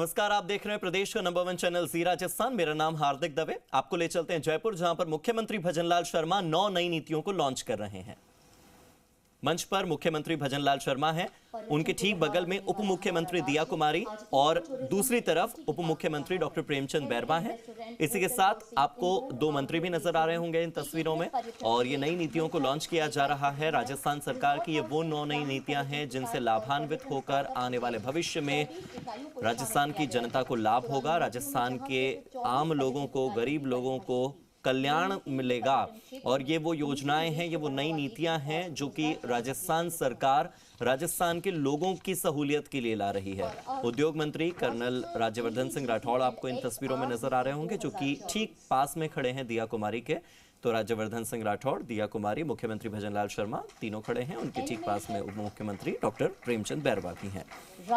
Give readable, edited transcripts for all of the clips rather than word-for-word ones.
नमस्कार, आप देख रहे हैं प्रदेश का नंबर 1 चैनल जी राजस्थान। मेरा नाम हार्दिक दवे। आपको ले चलते हैं जयपुर, जहां पर मुख्यमंत्री भजनलाल शर्मा 9 नई नीतियों को लॉन्च कर रहे हैं। मंच पर मुख्यमंत्री भजनलाल शर्मा हैं, उनके ठीक बगल में उप मुख्यमंत्री दिया कुमारी और दूसरी तरफ उप मुख्यमंत्री डॉक्टर प्रेमचंद बैरवा हैं। इसी के साथ आपको 2 मंत्री भी नजर आ रहे होंगे इन तस्वीरों में। और ये नई नीतियों को लॉन्च किया जा रहा है राजस्थान सरकार की। ये वो 9 नई नीतियां हैं जिनसे लाभान्वित होकर आने वाले भविष्य में राजस्थान की जनता को लाभ होगा, राजस्थान के आम लोगों को, गरीब लोगों को कल्याण मिलेगा। और ये वो योजनाएं हैं, ये वो नई नीतियां हैं जो कि राजस्थान सरकार राजस्थान के लोगों की सहूलियत के लिए ला रही है। उद्योग मंत्री कर्नल राज्यवर्धन सिंह राठौड़ आपको इन तस्वीरों में नजर आ रहे होंगे, जो कि ठीक पास में खड़े हैं दिया कुमारी के। तो राज्यवर्धन सिंह राठौड़, दिया कुमारी, मुख्यमंत्री भजनलाल शर्मा तीनों खड़े हैं। उनके ठीक पास में उप मुख्यमंत्री डॉक्टर प्रेमचंद बैरवा भी हैं।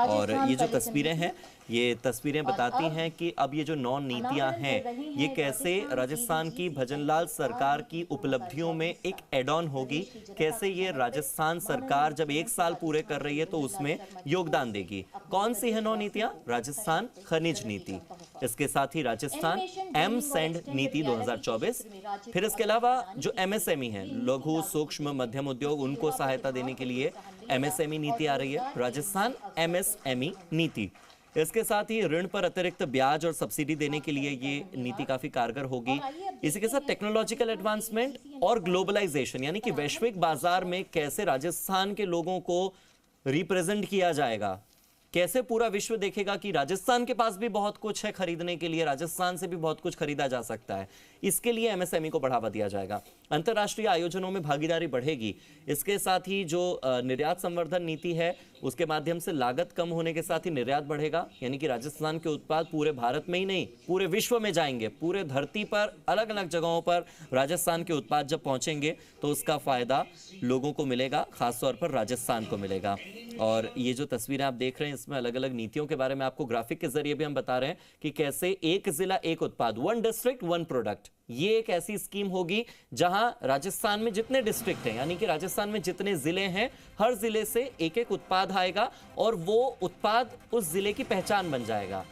और ये जो तस्वीरें हैं, ये तस्वीरें बताती हैं कि अब ये जो 9 नीतियां हैं, ये कैसे राजस्थान की भजनलाल सरकार की उपलब्धियों में एक एड ऑन होगी, कैसे ये राजस्थान सरकार जब 1 साल पूरे कर रही है तो उसमें योगदान देगी। कौन सी है 9 नीतियां? राजस्थान खनिज नीति, इसके साथ ही राजस्थान एम सैंड नीति 2024, फिर इसके अलावा जो एमएसएमई है, लघु सूक्ष्म मध्यम उद्योग, उनको सहायता देने के लिए एमएसएमई नीति आ रही है, राजस्थान एमएसएमई नीति। इसके साथ ही ऋण पर अतिरिक्त ब्याज और सब्सिडी देने के लिए ये नीति काफी कारगर होगी। इसी के साथ टेक्नोलॉजिकल एडवांसमेंट और ग्लोबलाइजेशन, यानी कि वैश्विक बाजार में कैसे राजस्थान के लोगों को रिप्रेजेंट किया जाएगा, कैसे पूरा विश्व देखेगा कि राजस्थान के पास भी बहुत कुछ है खरीदने के लिए, राजस्थान से भी बहुत कुछ खरीदा जा सकता है। इसके लिए एमएसएमई को बढ़ावा दिया जाएगा, अंतर्राष्ट्रीय आयोजनों में भागीदारी बढ़ेगी। इसके साथ ही जो निर्यात संवर्धन नीति है, उसके माध्यम से लागत कम होने के साथ ही निर्यात बढ़ेगा, यानी कि राजस्थान के उत्पाद पूरे भारत में ही नहीं पूरे विश्व में जाएंगे। पूरे धरती पर अलग अलग जगहों पर राजस्थान के उत्पाद जब पहुंचेंगे तो उसका फायदा लोगों को मिलेगा, खासतौर पर राजस्थान को मिलेगा। और ये जो तस्वीरें आप देख रहे हैं, इसमें अलग अलग नीतियों के बारे में आपको ग्राफिक के जरिए भी हम बता रहे हैं कि कैसे एक जिला एक उत्पाद, 1 डिस्ट्रिक्ट 1 प्रोडक्ट, ये एक ऐसी स्कीम होगी जहां राजस्थान में जितने डिस्ट्रिक्ट हैं, यानी कि राजस्थान में जितने जिले हैं, हर जिले से एक एक उत्पाद आएगा और वो उत्पाद उस जिले की पहचान बन जाएगा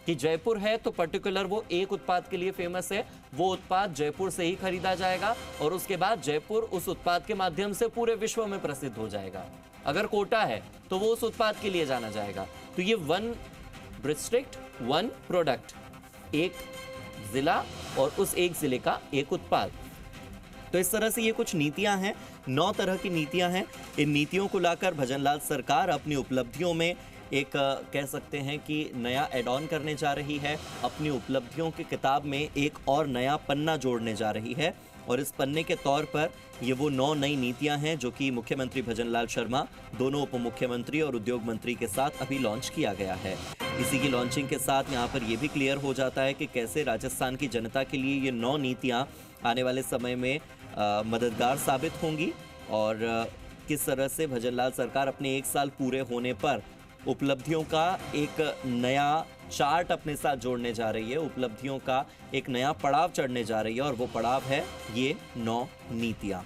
कि जयपुर है तो पर्टिकुलर वो एक उत्पाद के लिए फेमस है, वो उत्पाद जयपुर से ही खरीदा जाएगा और उसके बाद जयपुर उस उत्पाद के माध्यम से पूरे विश्व में प्रसिद्ध हो जाएगा। अगर कोटा है तो वो उस उत्पाद के लिए जाना जाएगा। तो ये 1 डिस्ट्रिक्ट 1 प्रोडक्ट, एक जिला और उस एक जिले का एक उत्पाद। तो इस तरह से ये कुछ नीतियां हैं, 9 तरह की नीतियां हैं। इन नीतियों को लाकर भजनलाल सरकार अपनी उपलब्धियों में एक कह सकते हैं कि नया एड ऑन करने जा रही है। अपनी उपलब्धियों की किताब में एक और नया पन्ना जोड़ने जा रही है और इस पन्ने के तौर पर ये वो 9 नई नीतियां हैं जो कि मुख्यमंत्री भजनलाल शर्मा, दोनों उप मुख्यमंत्री और उद्योग मंत्री के साथ अभी लॉन्च किया गया है। इसी की लॉन्चिंग के साथ यहाँ पर यह भी क्लियर हो जाता है कि कैसे राजस्थान की जनता के लिए ये 9 नीतियां आने वाले समय में मददगार साबित होंगी और किस तरह से भजनलाल सरकार अपने 1 साल पूरे होने पर उपलब्धियों का एक नया चार्ट अपने साथ जोड़ने जा रही है, उपलब्धियों का एक नया पड़ाव चढ़ने जा रही है और वो पड़ाव है ये 9 नीतियां।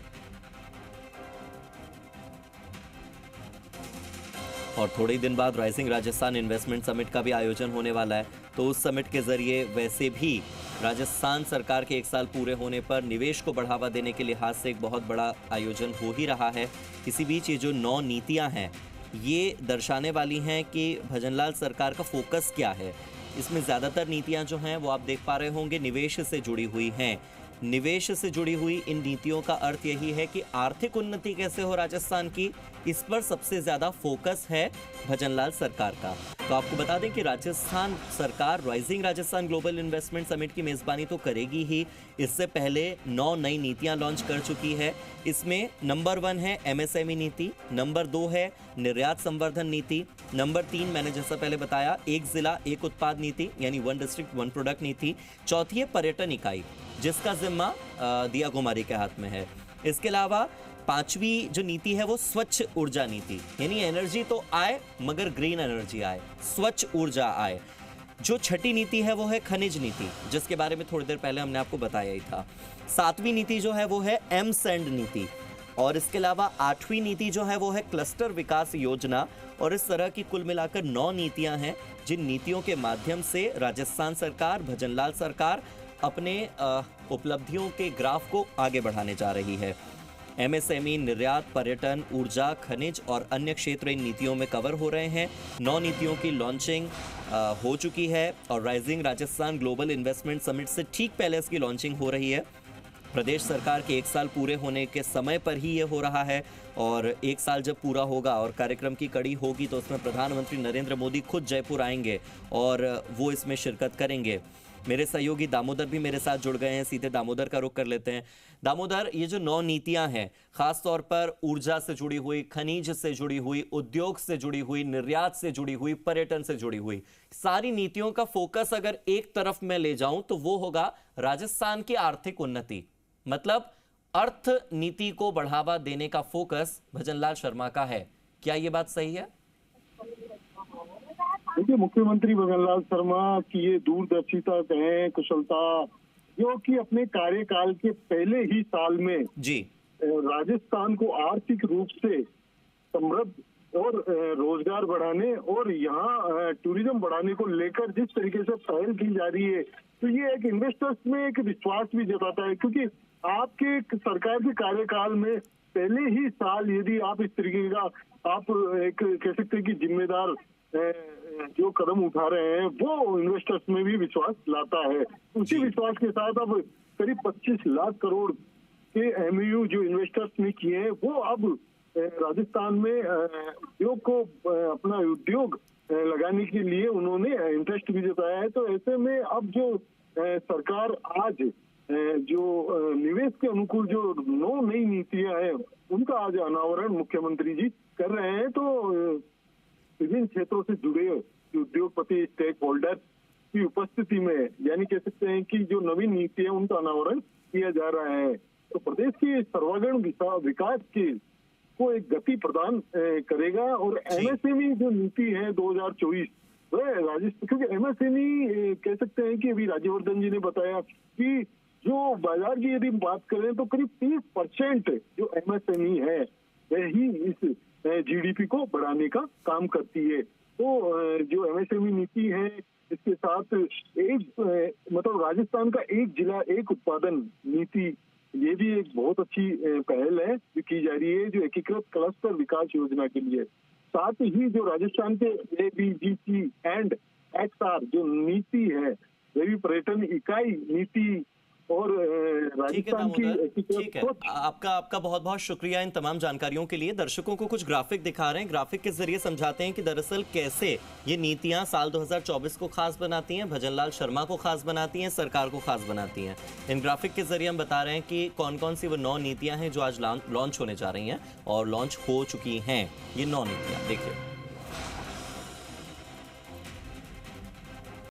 और थोड़े ही दिन बाद राइजिंग राजस्थान इन्वेस्टमेंट समिट का भी आयोजन होने वाला है। तो उस समिट के जरिए वैसे भी राजस्थान सरकार के 1 साल पूरे होने पर निवेश को बढ़ावा देने के लिहाज से एक बहुत बड़ा आयोजन हो ही रहा है। इसी बीच ये जो 9 नीतियां हैं, ये दर्शाने वाली हैं कि भजनलाल सरकार का फोकस क्या है। इसमें ज़्यादातर नीतियां जो हैं वो आप देख पा रहे होंगे निवेश से जुड़ी हुई हैं। निवेश से जुड़ी हुई इन नीतियों का अर्थ यही है कि आर्थिक उन्नति कैसे हो राजस्थान की, इस पर सबसे ज़्यादा फोकस है भजनलाल सरकार का। तो आपको बता दें कि राजस्थान सरकार rising Rajasthan global investment summit की मेज़बानी तो करेगी ही, इससे पहले 9 नई नीतियां लॉन्च कर चुकी है। इसमें नंबर 1 है एमएसएमई नीति, नंबर 2 है निर्यात संवर्धन नीति, नंबर 3 मैंने जैसा पहले बताया एक जिला एक उत्पाद नीति यानी 1 डिस्ट्रिक्ट 1 प्रोडक्ट नीति, चौथी है पर्यटन इकाई जिसका जिम्मा दिया कुमारी के हाथ में है। इसके अलावा 5वीं जो नीति है वो स्वच्छ ऊर्जा नीति, यानी एनर्जी तो आए मगर ग्रीन एनर्जी आए, स्वच्छ ऊर्जा आए। जो 6ठी नीति है वो है खनिज नीति, जिसके बारे में थोड़ी देर पहले हमने आपको बताया ही था। 7वीं नीति जो है वो है एम सैंड नीति। और इसके अलावा 8वीं नीति जो है वो है क्लस्टर विकास योजना। और इस तरह की कुल मिलाकर 9 नीतियां हैं, जिन नीतियों के माध्यम से राजस्थान सरकार, भजनलाल सरकार अपने उपलब्धियों के ग्राफ को आगे बढ़ाने जा रही है। एमएसएमई, निर्यात, पर्यटन, ऊर्जा, खनिज और अन्य क्षेत्र इन नीतियों में कवर हो रहे हैं। 9 नीतियों की लॉन्चिंग हो चुकी है और rising Rajasthan global investment summit से ठीक पहले इसकी लॉन्चिंग हो रही है। प्रदेश सरकार के 1 साल पूरे होने के समय पर ही ये हो रहा है और 1 साल जब पूरा होगा और कार्यक्रम की कड़ी होगी तो उसमें प्रधानमंत्री नरेंद्र मोदी खुद जयपुर आएंगे और वो इसमें शिरकत करेंगे। मेरे सहयोगी दामोदर भी मेरे साथ जुड़ गए हैं, सीधे दामोदर का रुख कर लेते हैं। दामोदर, ये जो 9 नीतियां हैं, खास तौर पर ऊर्जा से जुड़ी हुई, खनिज से जुड़ी हुई, उद्योग से जुड़ी हुई, निर्यात से जुड़ी हुई, पर्यटन से जुड़ी हुई, सारी नीतियों का फोकस अगर एक तरफ मैं ले जाऊं तो वो होगा राजस्थान की आर्थिक उन्नति। मतलब अर्थ नीति को बढ़ावा देने का फोकस भजनलाल शर्मा का है, क्या ये बात सही है? देखिए, मुख्यमंत्री भजनलाल शर्मा की ये दूरदर्शिता कहें, कुशलता, जो कि अपने कार्यकाल के पहले ही साल में जी राजस्थान को आर्थिक रूप से समृद्ध और रोजगार बढ़ाने और यहाँ टूरिज्म बढ़ाने को लेकर जिस तरीके से पहल की जा रही है, तो ये एक इन्वेस्टर्स में एक विश्वास भी जताता है। क्योंकि आपके सरकार के कार्यकाल में पहले ही साल यदि आप इस तरीके का आप एक कह सकते हैं कि जिम्मेदार जो कदम उठा रहे हैं वो इन्वेस्टर्स में भी विश्वास लाता है। उसी विश्वास के साथ अब करीब 25 लाख करोड़ के एमओयू जो इन्वेस्टर्स ने किए हैं वो अब राजस्थान में उद्योग को अपना उद्योग लगाने के लिए उन्होंने इंटरेस्ट भी जताया है। तो ऐसे में अब जो सरकार आज जो निवेश के अनुकूल जो 9 नई नीतियां हैं उनका आज अनावरण मुख्यमंत्री जी कर रहे हैं। तो विभिन्न क्षेत्रों से जुड़े उद्योगपति, स्टेक होल्डर की उपस्थिति में यानी कह सकते हैं कि जो नवीन नीति है उनका अनावरण किया जा रहा है। तो प्रदेश की सर्वांगीण विकास की को एक गति प्रदान करेगा। और एमएसएमई जो नीति है 2024 वह राजस्थान, क्योंकि एमएसएमई कह सकते हैं कि अभी राज्यवर्धन जी ने बताया कि जो बाजार की यदि बात करें तो करीब 30% जो एमएसएमई है वही इस जीडीपी को बढ़ाने का काम करती है। तो जो एमएसएमई नीति है इसके साथ एक मतलब राजस्थान का एक जिला एक उत्पादन नीति, ये भी एक बहुत अच्छी पहल है जो की जा रही है, जो एकीकृत क्लस्टर विकास योजना के लिए। साथ ही जो राजस्थान के एबीजीसी एंड एक्सआर जो नीति है वह भी पर्यटन इकाई नीति और राजस्थान की। ठीक है, आपका बहुत बहुत शुक्रिया इन तमाम जानकारियों के लिए। दर्शकों को कुछ ग्राफिक दिखा रहे हैं, ग्राफिक के जरिए समझाते हैं कि दरअसल कैसे ये नीतियां साल 2024 को खास बनाती हैं, भजनलाल शर्मा को खास बनाती हैं, सरकार को खास बनाती हैं। इन ग्राफिक के जरिए हम बता रहे हैं कि कौन कौन सी वो 9 नीतियां हैं जो आज लॉन्च होने जा रही हैं और लॉन्च हो चुकी हैं। ये 9 नीतियां देखिए।